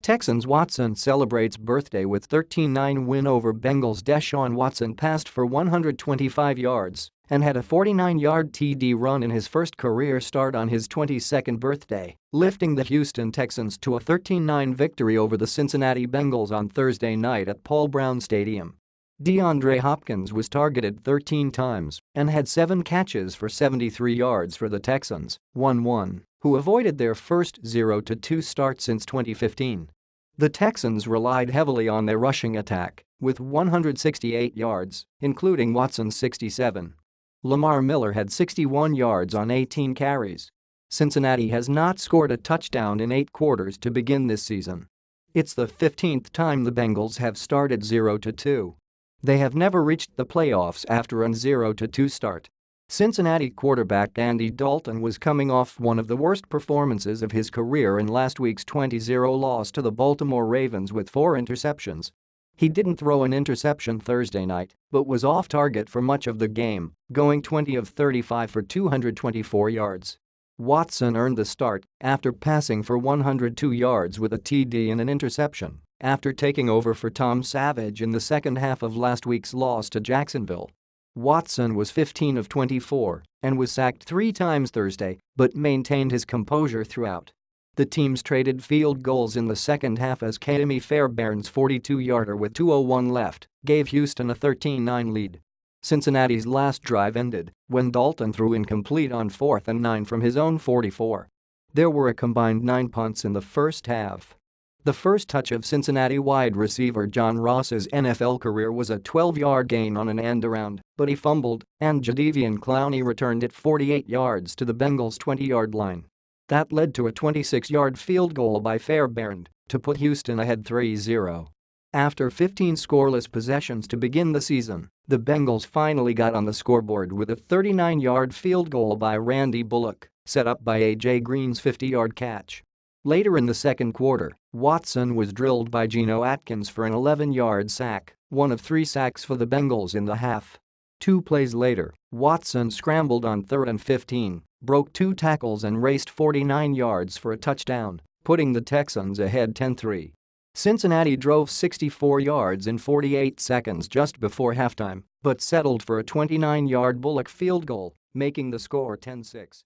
Texans Watson celebrates birthday with 13-9 win over Bengals. Deshaun Watson passed for 125 yards and had a 49-yard TD run in his first career start on his 22nd birthday, lifting the Houston Texans to a 13-9 victory over the Cincinnati Bengals on Thursday night at Paul Brown Stadium. DeAndre Hopkins was targeted 13 times and had 7 catches for 73 yards for the Texans, 1-1, who avoided their first 0-2 start since 2015. The Texans relied heavily on their rushing attack, with 168 yards, including Watson's 67. Lamar Miller had 61 yards on 18 carries. Cincinnati has not scored a touchdown in 8 quarters to begin this season. It's the 15th time the Bengals have started 0-2. They have never reached the playoffs after a 0-2 start. Cincinnati quarterback Andy Dalton was coming off one of the worst performances of his career in last week's 20-0 loss to the Baltimore Ravens with 4 interceptions. He didn't throw an interception Thursday night, but was off target for much of the game, going 20 of 35 for 224 yards. Watson earned the start after passing for 102 yards with a TD and an interception after taking over for Tom Savage in the second half of last week's loss to Jacksonville. Watson was 15 of 24 and was sacked 3 times Thursday but maintained his composure throughout. The teams traded field goals in the second half as Ka'imi Fairbairn's 42-yarder with 2:01 left gave Houston a 13-9 lead. Cincinnati's last drive ended when Dalton threw incomplete on 4th and 9 from his own 44. There were a combined 9 punts in the first half. The first touch of Cincinnati wide receiver John Ross's NFL career was a 12-yard gain on an end-around, but he fumbled, and Jadeveon Clowney returned it 48 yards to the Bengals' 20-yard line. That led to a 26-yard field goal by Fairbairn to put Houston ahead 3-0. After 15 scoreless possessions to begin the season, the Bengals finally got on the scoreboard with a 39-yard field goal by Randy Bullock, set up by A.J. Green's 50-yard catch. Later in the second quarter, Watson was drilled by Geno Atkins for an 11-yard sack, one of 3 sacks for the Bengals in the half. 2 plays later, Watson scrambled on 3rd and 15, broke 2 tackles and raced 49 yards for a touchdown, putting the Texans ahead 10-3. Cincinnati drove 64 yards in 48 seconds just before halftime, but settled for a 29-yard Bullock field goal, making the score 10-6.